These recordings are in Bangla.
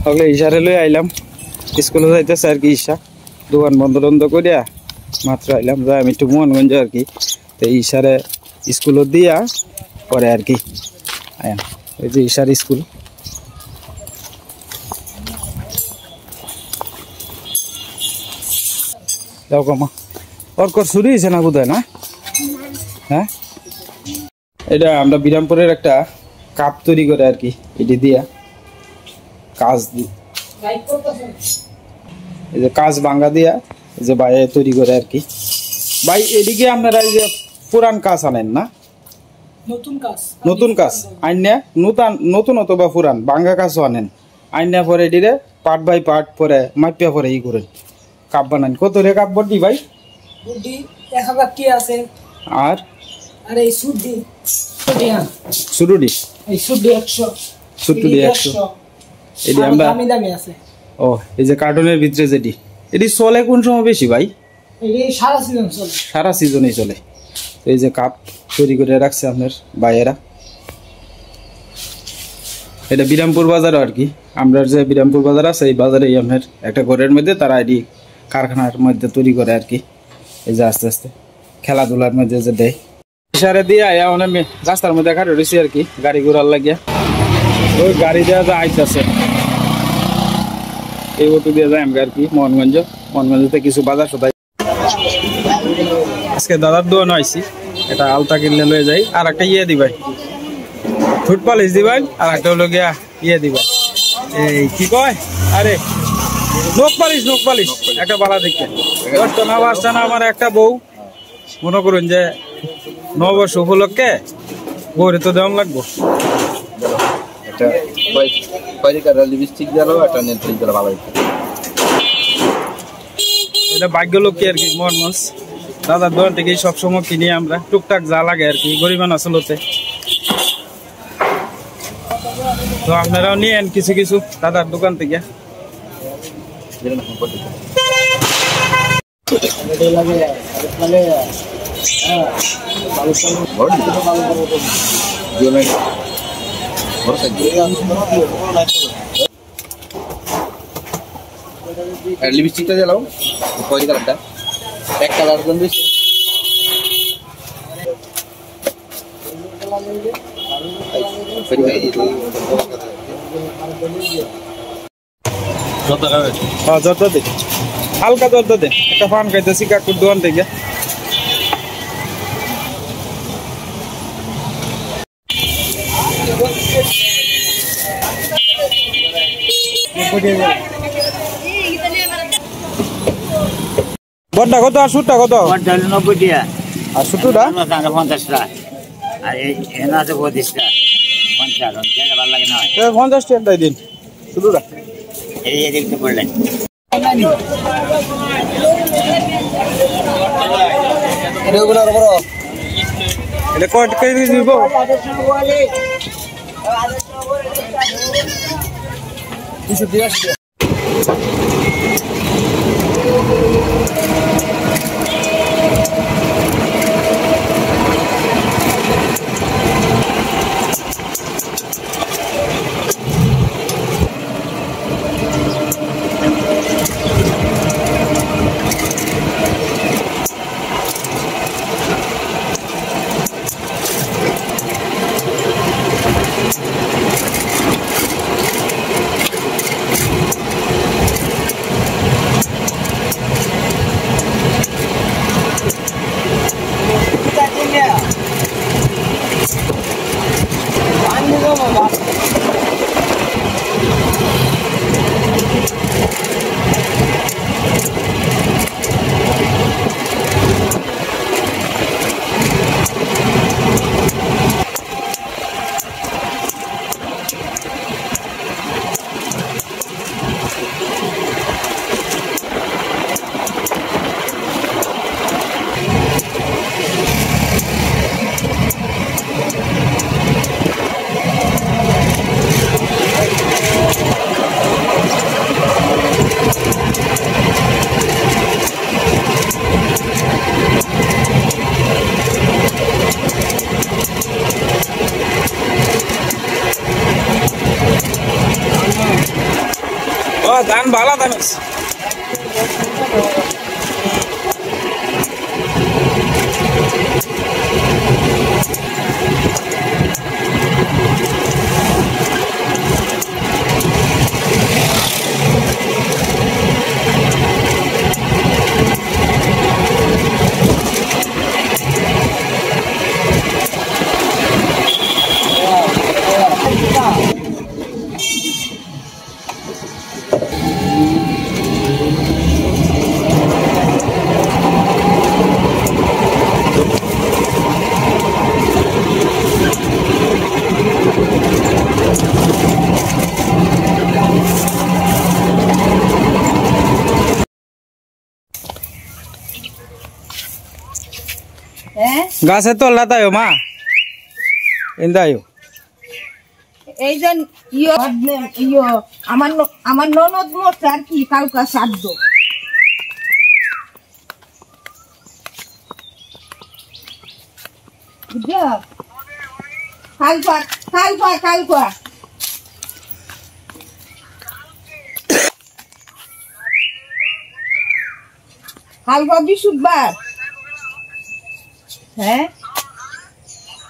ওগুলো ইশারে লই আইলাম স্কুলে যাইতেছে আর কি। ঈশা দোকান বন্ধ টন্ধ করিয়া মাত্র আইলাম, যাই আমি একটু মোহনগঞ্জ আর কি। তো ঈশারে স্কুলে দিয়া পরে আর কি আয়াম, ওই যে ঈশার স্কুল। যাও কমা ওর ছুরি হয়েছে না বোধ হয় না? হ্যাঁ, এটা আমরা বিরামপুরের একটা কাপ তৈরি করে আর কি, এটি দিয়া কাজ দি এই যে কাজ ভাঙ্গা দিয়া এই যে বাইরে তৈরি করে আর কি। ভাই এদিকে আপনারা এই যে পুরান কাজ আনেন না? নতুন কাজ আইনা নতুন অথবা পুরান ভাঙ্গা কাজও আনেন, আইনা পরে এটিরে পার্ট বাই পার্ট পরে মাপিয়া পরে ই করেন কাপ বানান। কত রে কাপ বডি ভাই? আর সুরুডি 100 এটি আমরা ও এই যে কার্টুনের ভিতরে যেটি এটি চলে কোন সময় বেশি ভাই? সারা সিজনেই চলে। এই যে কাপ তৈরি করে রাখছে আপনার ভাইয়েরা, এটা বিরামপুর বাজার আর কি। আমরা যে বিরামপুর বাজার আছে এই বাজারে আপনার একটা ঘরের মধ্যে তারা এটি কারখানার মধ্যে তৈরি করে আর কি। এই যে আস্তে আস্তে খেলাধুলার মধ্যে যে দেয় সারে দিয়ে আয়া অনেক রাস্তার মধ্যে খাটে রয়েছি আর কি, গাড়ি ঘোড়ার লাগিয়া। ওই গাড়ি দেওয়া যা আইতেছে এই অটো দিয়ে যায় আমি আর কি মোহনগঞ্জতে কিছু বাজার সদাই। আজকে দাদার দোকান আইছি, এটা আলতা কিনলে লয়ে যাই। আর একটা ইয়ে দিবাই ফুট পালিশ দিবাই, আর একটা হলো গিয়া ইয়ে দিবাই এই কি কয় আরে নখ পালিশ একটা বালা দেখতে 10 টানা আমার একটা বউ মনে করুন যে নববর্ষ উপলক্ষে বউরে তো দেওয়া লাগবো। এটা ভাগ্য লোককে আর কি মোহনগঞ্জ দাদার দোকান থেকে সবসময় কিনি আমরা, টুকটাক যা লাগে আর কি গরিবান আসলতে। তো আপনারাও নিয়েন কিছু কিছু দাদার দোকান থেকে। লিপস্টিকটা জ্বালাও খয়েরি কালারটা, এক কালার জন দিছে যত দে হালকা যত দে একটা পান খাইতেছি কাকুর দোকান থেকে। বড়টা কত আর সুটটা কত? 90 টাকা আর সুটটা 50 টাকা আর এনা আছে 25 টাকা 50 টাকা ভালো লাগে না 50 টাকা দিন সুটটা এই দেখতে পড়লেন। এটা কত কেজি দিব? ধান ভালো ধান হয়েছে। গাছের তল্লা তাই মা এন্দায়ো এই যে আমার ননদ মরছে আর কি কালকা সাধ্য বুঝছো কালকা কালকা কালকা কালকা বৃহস্পতিবার হ্যাঁ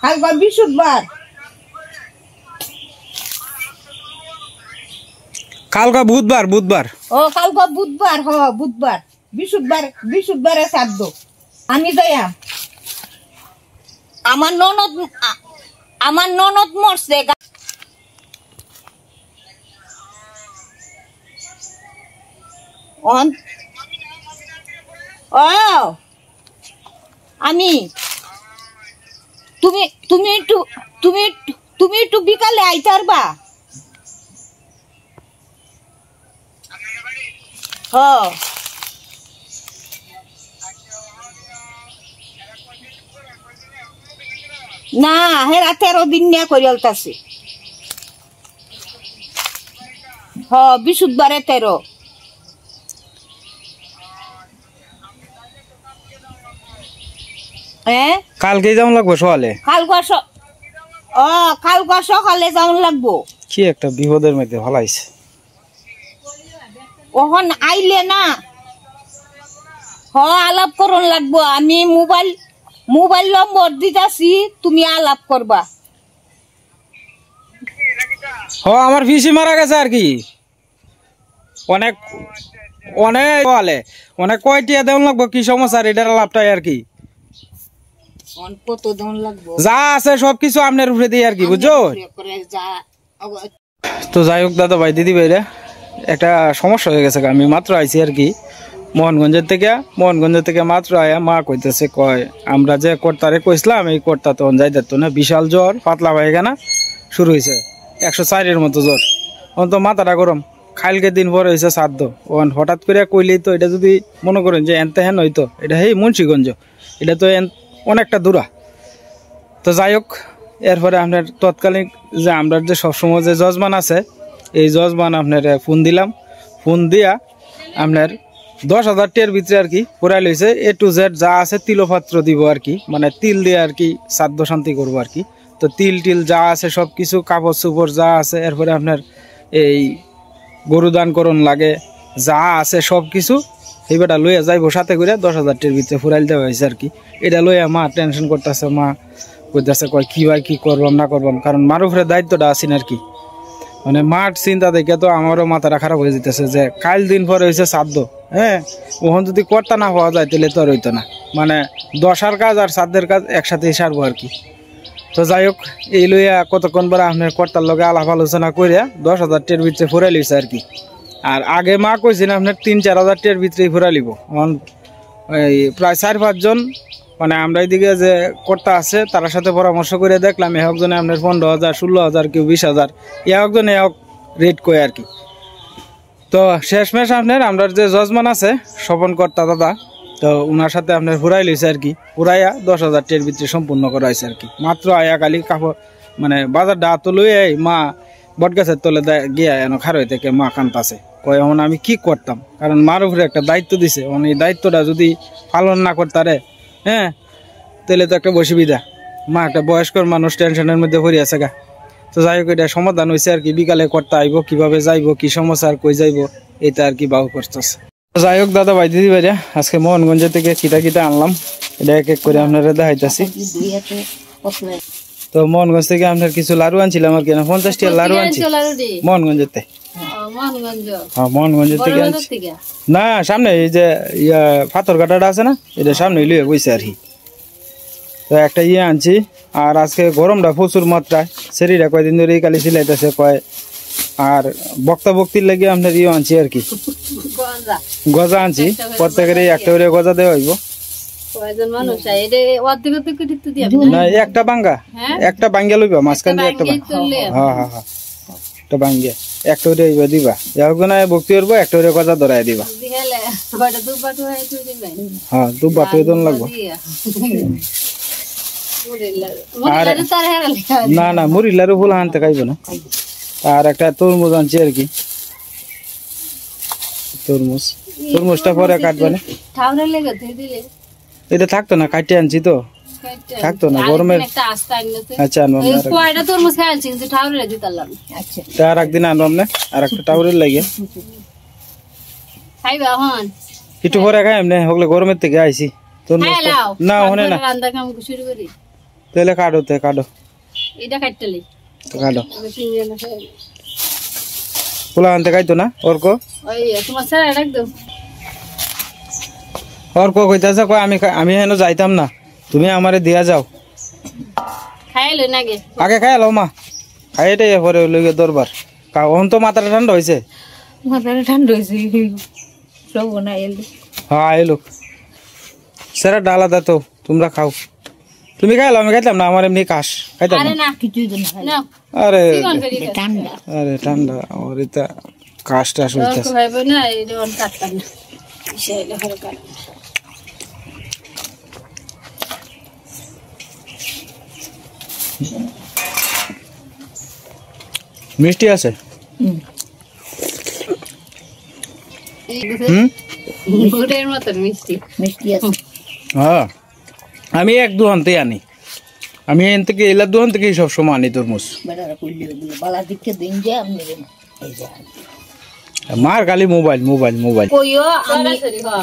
কালকা বৃহস্পতিবার কালকা বুধবার বুধবার ও কালকা বুধবার হ বুধবার বৃহস্পতিবারে শ্রাদ্ধ আমি যাইয়া আমার ননদ মরছে ও আমি তুমি একটু বিকালে আইতে পারবা না হেরা 13 দিন নিয়ে করিয়ালতাছে বৃহস্পতিবারে 13 কালকে যেমন লাগবো সকালে কালকা সকালে যেমন লাগবো কি একটা বিপদের মধ্যে ভালাইছে ওহন আইলে না আলাপ করন লাগবো আমি মোবাইল নম্বর দিতাছি তুমি আলাপ করবা আমার পিসি মারা গেছে আর কি অনেক অনেক অনেক কয়টিয়া দেওয়া লাগবো কি সমস্যা এটার লাভটাই আর কি কত দেওয়া লাগবো যা আছে সবকিছু আপনার উপরে দিয়ে আর কি বুঝছো তো যাই হোক দাদা ভাই দিদি ভাইরা একটা সমস্যা হয়ে গেছে আমি মাত্র আইছি আর কি মোহনগঞ্জের থেকে মাত্র আয়া মা কইতেছে কয় আমরা যে কর্তারে কইছিলাম এই কর্তা তখন যাই দেখতো না বিশাল জ্বর পাতলা পায়খানা শুরু হয়েছে 104-এর মতো জ্বর তখন তো মাথাটা গরম কালকে দিন পরে হয়েছে শ্রাদ্ধ হঠাৎ করে কইলেই তো এটা যদি মনে করেন যে এনতে হেন হইতো এটা হেই মুন্সিগঞ্জ এটা তো অনেকটা দূরা তো যাই হোক এরপরে আপনার তৎকালীন যে আমরা যে সবসময় যে যজমান আছে এই যজমান আপনার ফোন দিলাম ফোন দিয়া আপনার 10,000 টাকার ভিতরে আর কি পুরাই লইছে A to Z যা আছে তিলপাত্র দিব আর কি মানে তিল দিয়ে আর কি শ্রাদ্ধ শান্তি করবো আর কি তো তিল যা আছে সব কিছু কাপড় চোপড় যা আছে এরপরে আপনার এই গরু দান করণ লাগে যা আছে সব কিছু এইবারটা লইয়া যাইব সাথে করে 10,000 টাকার ভিতরে ফুরাইল দেওয়া হয়েছে আর কি এটা লইয়া মা টেনশন করতেছে মা কইতেছে কয় কি ভাই কি করবাম না করবাম কারণ মার উপরে দায়িত্বটা আছেন আর কি মানে মাঠ চিন্তা দেখে তো আমারও মাথাটা খারাপ হয়ে যেতেছে যে কাল দিন পরে হয়েছে শ্রাদ্ধ হ্যাঁ ওখান যদি কর্তা না হওয়া যায় তাহলে তো আর হইতো না মানে 10-আর কাজ আর শ্রাদ্ধের কাজ একসাথে সারবো আর কি তো যাই হোক এই লইয়া কতক্ষণ পরে আপনার কর্তার লগে আলাপ আলোচনা করে 10,000 টাকার ভিতরে ফুরাই লইছে আর কি আর আগে মা কইছেন আপনার 3-4 হাজার টাকার ভিতরেই ফুরাই লিব প্রায় 4-5 জন মানে আমরা এইদিকে যে কর্তা আছে তার সাথে পরামর্শ করে দেখলাম একজনে আপনার 15,000 16,000 কেউ 20,000 একজনে এক রেট কয় আর কি তো শেষমেশ আপনার আমরা যে যজমান আছে স্বপন কর্তা দাদা তো ওনার সাথে আপনার ফুরাই লইছে আর কি ফুরাইয়া 10,000 টাকার ভিতরে সম্পূর্ণ করা হয়েছে আর কি মাত্র আয়া কালি কাপড় মানে বাজার ডা তো লই মা বটগাছের তলে গিয়া এন খারই থেকে মা কান্তাছে কয় এখন আমি কি করতাম কারণ মার উপরে একটা দায়িত্ব দিছে এই দায়িত্বটা যদি পালন না করতারে হ্যাঁ তাহলে তো একটা অসুবিধা মা একটা বয়স্ক মানুষ টেনশনের মধ্যে পড়ে আছে গা তো যাই হোক এটা সমাধান হয়েছে আর কি, বিকালে করতে আইব, কিভাবে যাইব, কি সমস্যা আর কই যাইব এটা আর কি বাউ করতেছে। যাই হোক দাদা ভাই দিদি ভাইরা, আজকে মোহনগঞ্জ থেকে কিটা কিটা আনলাম এটা এক এক করে আপনারা দেখাইতেছি। তো মোহনগঞ্জ থেকে আপনার কিছু লাড়ু আনছিলাম আর কি, 50 টাকা লাড়ু আনছি মোহনগঞ্জেতে। হ্যাঁ মোহনগঞ্জ থেকে আনছি না, সামনে এই যে পাথর কাটাটা আছে না, এটা সামনে লুয়ে বইছে আর কি। তো একটা আনছি। আর আজকে গরমটা প্রচুর মাত্রায়, শরীরে কয়দিন ধরে কালি সিলাইতেছে কয়। আর বক্তা বক্তির লাগে আপনার আনছি আর কি, গজা আনছি, প্রত্যেকের একটা করে গজা দেওয়া হইব না, একটা বাঙ্গা একটা বাঙ্গা লইবা মাঝখান দিয়ে একটা, হ্যাঁ হ্যাঁ হ্যাঁ একটা বাঙ্গিয়া একটা করে দিবা, যখন ভক্তি করবো একটা করে গজা ধরাই দিবা। হ্যাঁ দুব্বা তো লাগবো। না না মুড়ির লাড়ু ফুল আনতে খাইব না। আর একটা তরমুজ আনছি আর কি, তরমুজটা পরে কাটবে না, এটা থাকতো না, কাটিয়ে আনছি তো থাকতো না গরমের। আচ্ছা আর একদিন আনবাম না, আর একটা টাউরের লাগে একটু পরে খাই এমনি হলে, গরমের থেকে আইসি না ওখানে না, তাহলে কাটো কাটো কাটো পোলা আনতে খাইতো না অর্ক অর্ক কইতাছে কয় আমি হেন যাইতাম না, তুমি আমারে দিয়া যাও, আগে খাই লো মা, খাই এটাই পরে লইগে দরবার। এখন তো মাথাটা ঠান্ডা হয়েছে, হ্যাঁ এলো সেরা আলাদা তো, তোমরা খাও, তুমি খাইলো আমি খাইতাম না, আমার এমনি কাশ খাইতাম না। আরে আরে ঠান্ডা আমার এটা কাশ টাশ হইতাছে। মিষ্টি আছে হ্যাঁ, আমি এক দোকানতে আনি, আমি এন থেকে এলার দোকান থেকে সব সময় আনি তরমুজ। মার খালি মোবাইল মোবাইল মোবাইল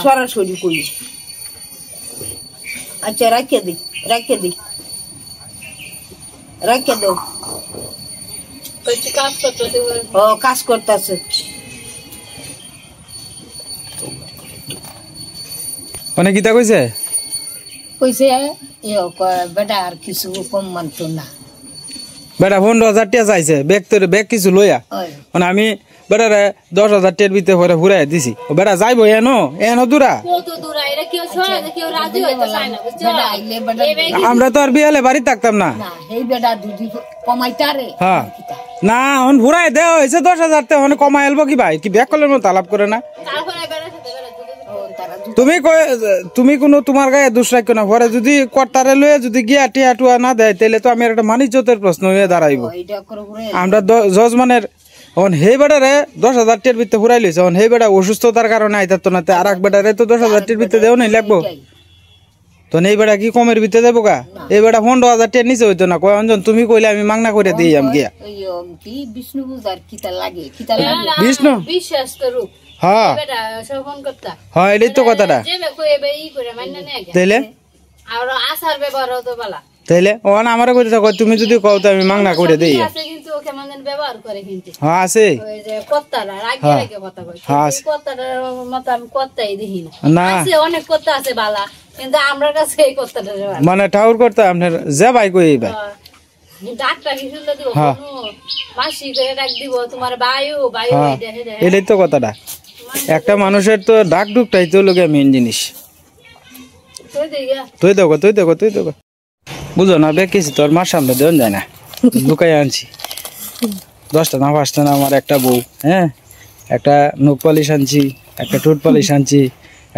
সরাসরি কই। আচ্ছা রাখে দি রাখে দি রাখে দাও, কাজ করতেছে মানে কিতা কইছে কইছে বেটা আর কিছু কম মানতো না, বেটা 15,000 টাকা চাইছে ব্যাগ তোর ব্যাগ কিছু লইয়া, মানে আমি বেটারে 10,000 টাকার ভিতরে পরে ঘুরাই দিছি, বেটা যাইবো এনো দূরা, আমরা তো আর বিয়ালে বাড়ি থাকতাম না, হ্যাঁ না এখন ঘুরাই দেওয়া হয়েছে 10,000 টাকা, মানে কমাই এলবো কি ভাই, কি ব্যাগ কলের মতো আলাপ করে না। তুমি কোনো তোমার গায়ে দোষ রাখো না, পরে যদি কর্তারে লয়ে যদি গিয়া টিয়া টুয়া না দেয় তাহলে তো আমি একটা মানিজ্যতের প্রশ্ন হয়ে দাঁড়াইব। আমরা জজমানের হে বেটারে 10,000 টাকার ভিতরে ফুরাই লইছে, হে বেটা অসুস্থতার কারণে আইতাতো না, আর এক বেটারে তো 10,000 টাকার ভিতরে দেও নাই লাগবো, তো এই বেটা কি কমের ভিতরে যাবো গা, এই বেটা 15,000 টাকার নিচে হইতো না, কয় অঞ্জন তুমি কইলে আমি মাংনা করে দিই আমি গিয়া বিষ্ণু হ্যাঁ হ্যাঁ এটাই তো কথাটা, তাইলে ওখানে আমার কইতে থাকো, তুমি যদি কও তো আমি মাংনা করে দিই, হ্যাঁ আছে মানে ঠাকুর করতে আপনার যে ভাই কই ভাই এটাই তো কথাটা, একটা মানুষের তো ডাক ডুকটাই তো লোকে মেন জিনিস। তুই দেখো তুই দেখো তুই দেখো বুঝো না বেঁকেছি তোর মার সামনে দেন যায় না, লুকাই আনছি 10টা না 5টা না আমার একটা বউ, হ্যাঁ একটা নখ পালিশ আনছি, একটা ঠোঁট পালিশ আনছি,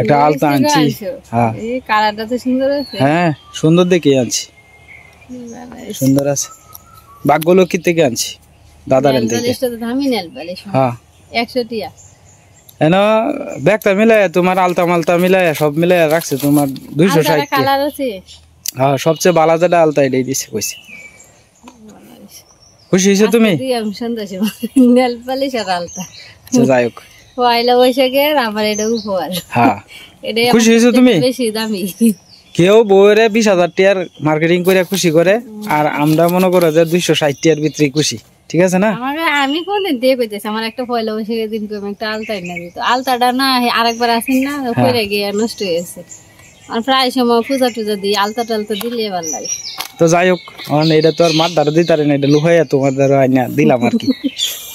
একটা আলতা আনছি, হ্যাঁ হ্যাঁ সুন্দর দেখে আনছি, সুন্দর আছে, ভাগ্যলক্ষ্মী থেকে আনছি দাদার থেকে, হ্যাঁ 100 টাকা এন ব্যাগটা মিলাই তোমার আলতা মালতা মিলাই সব মিলাই রাখছে তোমার 260 টাকা, হ্যাঁ সবচেয়ে ভালো যেটা আলতা এটাই দিছে কইছে, খুশি হয়েছো তুমি? আমি সন্তোষ। নেল পালিশ আর আলতা যাই হোক, পয়লা বৈশাখের আমার এটা উপহার। হ্যাঁ এটাই খুশি হয়েছো তুমি? বেশি দামি। কেউ বউরে 20,000 টাকার মার্কেটিং করে খুশি করে, আর আমরা মনে করো যে 260 টাকার ভিতরে খুশি, ঠিক আছে না? আমি কোনদিন দিয়ে কইতেছি আমার একটা পয়লা বৈশাখের দিন কই একটা আলতা এনে দিত। আলতাটা না আরেকবার আসেন না কইরা গিয়ে নষ্ট হয়ে গেছে। আর প্রায় সময় পূজা টুজা দিই আলতা টালতা দিলে ভালো লাগে। তো যাই হোক, এটা তো আর মার দ্বারা দিতারে না, এটা লুহাইয়া তোমার দ্বারা আইনা দিলাম আর কি।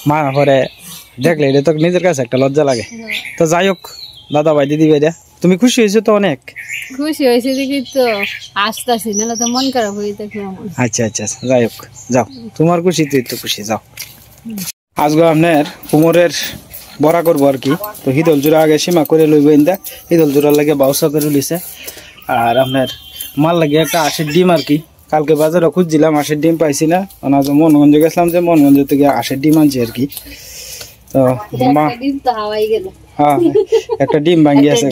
মা পরে দেখলে এটা তো নিজের কাছে একটা লজ্জা লাগে। তো যাই হোক দাদা ভাই দিদি ভাইরা, তুমি খুশি হয়েছো তো? অনেক খুশি হয়েছে দেখি তো আসতেছি, নাহলে তো মন খারাপ হয়ে থাকে আমার। আচ্ছা আচ্ছা, যাই হোক যাও, তোমার খুশি তুই তো খুশি, যাও। আজকে আপনার কুমোরের বড়া করবো আর কি। তো হিদল জোড়া আগে সীমা করে লইব, ইন্দা হিদল জোড়ার লাগে বাউসা করে লইছে। আর আপনার মাল লাগে একটা 80 ডিম আর কি। কালকে বাজারে খুঁজছিলাম 80 ডিম পাইছি না, মনগঞ্জে গেছিলাম, যে মনগঞ্জ থেকে 80 ডিম আনছি আর কি। তো মা হ্যাঁ একটা ডিম ভাঙ্গি আছে,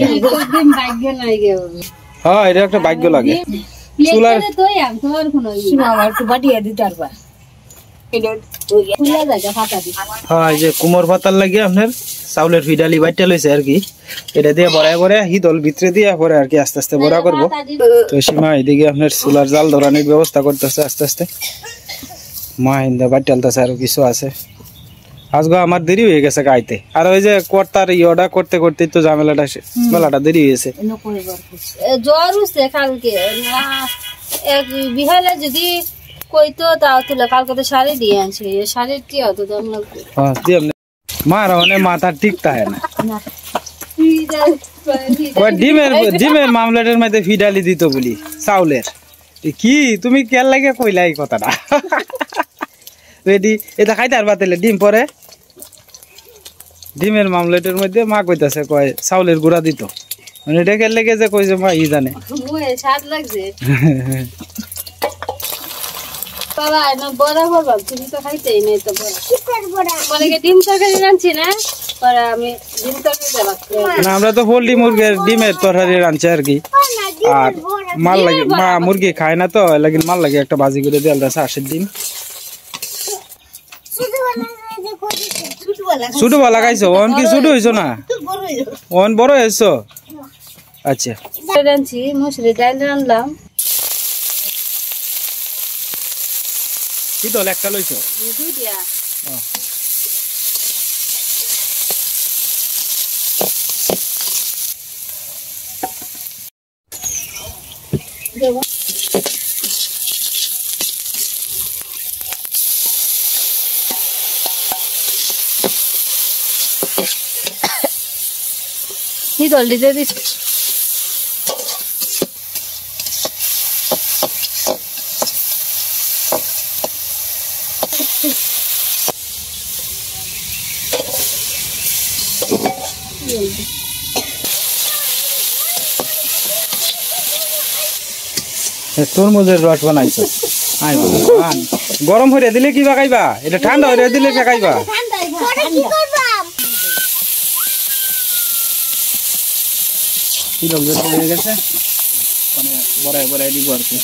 হ্যাঁ এটা একটা ভাগ্য লাগে। চুলার হ্যাঁ যে কুমোর পাতার লাগে আপনার চাউলের ফিডালি বাইটা লইছে আর কি। এটা দিয়ে বড়ায় বড়ায় হিদল ভিতরে দিয়ে পরে আর কি আস্তে আস্তে বড়া করবো। তো সীমা এদিকে আপনার চুলার জাল ধরানোর ব্যবস্থা করতেছে আস্তে আস্তে। মা হিন্দা বাইট টালতেছে, আরো কিছু আছে। আজকে আমার দেরি হয়ে গেছে গাইতে, আর ওই যে কর্তার ইয়টা করতে করতে তো মেলাটা দেরি হয়েছে। জ্বর উঠছে কালকে, এক বিহালে যদি কইতো তাও তুলে কালকে তো শাড়ি দিয়ে আনছে, শাড়ির কি হতো মার মানে মাথা ঠিক থাকে না। ডিমের মামলাটের মধ্যে ফিডালি দিত বলি চাউলের কি, তুমি কেয়ার লাগে কইলা এই কথাটা? রেডি এটা খাইতে আর বাতিলে ডিম পরে ডিমের মামলেটের মধ্যে মা কইতাছে কয় চাউলের গুঁড়া দিত, মানে এটা কেয়ার লেগে যে কইছে মা ই জানে। স্বাদ লাগছে বাবা, না বড়া বাবা তুমি তো খাইতেই নাই তো বড়া। মানে ডিম তরকারি রাঁধছি না, পরে আমি ডিম তরকারি রাখছি। আমরা তো পোল্ট্রি মুরগির ডিমের তরকারি রাঁধছি আর কি। আর মাল লাগে, মা মুরগি খায় না তো লাগিন মাল লাগে একটা ভাজি করে দিয়ে আলদা 80 ডিম। ছোট বেলা খাইছো, অন কি ছোট হইছো না? অন বড় হয়েছো? আচ্ছা রাঁধছি, মুসুরি ডাল রাঁধলাম। কি তো একটা লইছো? দুইটা। হিদল দিতে দিস। তরমুজের রস বানাইছো? গরম হইয়া দিলে কি খাইবা? এটা ঠান্ডা হইয়া দিলে খাইবা? হয়ে গেছে, মানে বড়াই বড়াই দিব আর কি।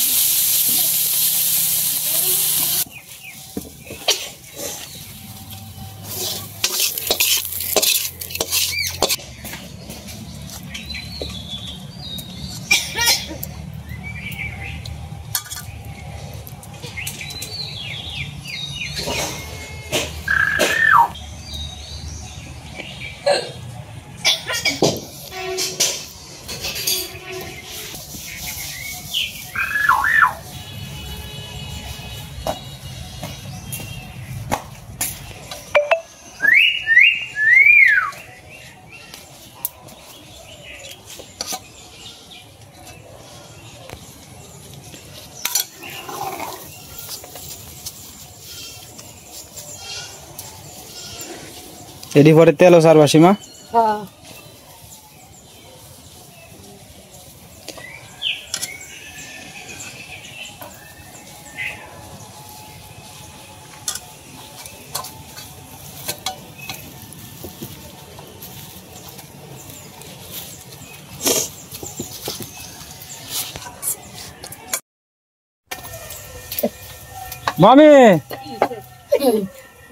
এডি পরে তেলও সারবা সীমা? হ্যাঁ মামি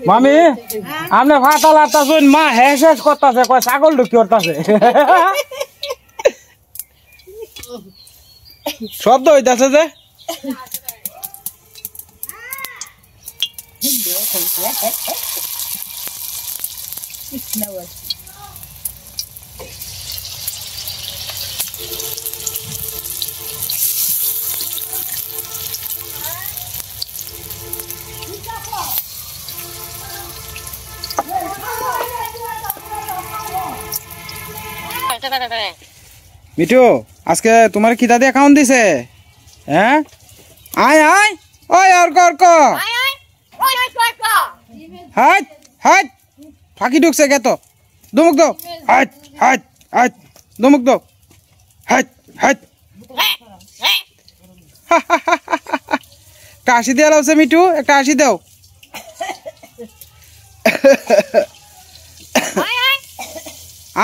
মামি আপনি ভাতা লাতাছেন মা হেস হেস করতেছে কয় ছাগল ঢুকি করতেছে শব্দ হইতাছে যে মিঠু আজকে তোমার কিতা দিয়ে অ্যাকাউন্ট দিছে হ্যাঁ আয় আয় ওই অর্ক অর্ক হাট হাট ফাঁকি ঢুকছে গে তো দুমুক দো হাট হাট হাট দুমুক দো হাট হাট একটা হাসি দিয়ে লাউছে মিঠু একটা হাসি দাও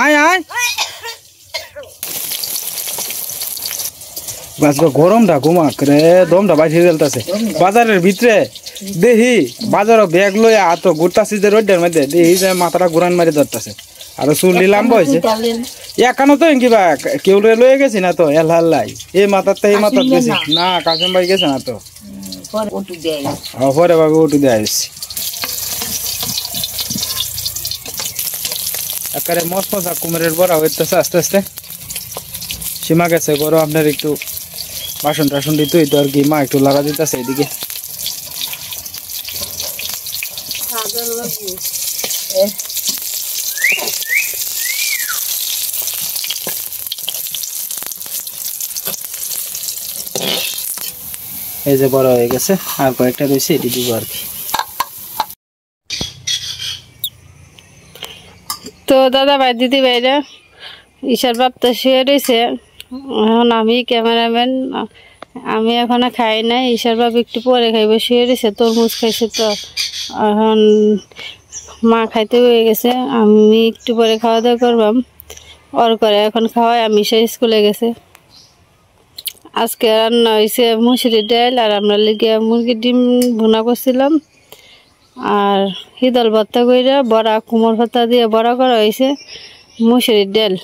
আয় আয় আজকে গরমটা ঘুমাক রে দমটা বাইরে ফেলতেছে বাজারের ভিতরে দেখি বাজারও ব্যাগ লইয়া এত ঘুরতাছি যে রোডের মধ্যে দেখি যে মাথাটা ঘুরান মারি ধরতেছে আর চুল লম্বা হয়েছে এখানে তো কিবা কেউ লয়ে গেছি না তো এল্লাই এই মাথার তো এই মাথার গেছি না কাশিম ভাই গেছে না তো পরে ভাবে উঠু দিয়ে আসছি একেবারে মস্ত মজা কুমিরের বড়া হইতেছে আস্তে আস্তে সীমা গেছে বড় আপনার একটু বাসন টাসন দিত তো আর কি মা একটু লাগা দিতেছে এদিকে এই যে বড় হয়ে গেছে আর কয়েকটা রয়েছে এটি দিব আর কি তো দাদা ভাই দিদি ভাইরা ঈশার বাপ তো শুয়ে রয়েছে এখন আমি ক্যামেরাম্যান আমি এখনো খাই নাই ঈশার বাপ একটু পরে খাইব শুয়ে রয়েছে তরমুজ খাইছে তো এখন মা খাইতে হয়ে গেছে আমি একটু পরে খাওয়া দাওয়া করবাম ওর করে এখন খাওয়াই আমি সে স্কুলে গেছে আজকে রান্না হয়েছে মুসুরির ডাল আর আমরা লিগে মুরগির ডিম ভুনা করছিলাম আর হিদল ভর্তা করে বড়া কুমড় ভর্তা দিয়ে বড়া করা হয়েছে মুসুরির ডাল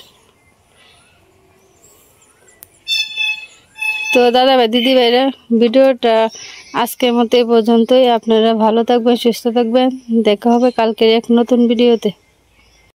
তো দাদা ভাই দিদি ভাইরা ভিডিওটা আজকের মতো এই পর্যন্তই আপনারা ভালো থাকবেন সুস্থ থাকবেন দেখা হবে কালকের এক নতুন ভিডিওতে।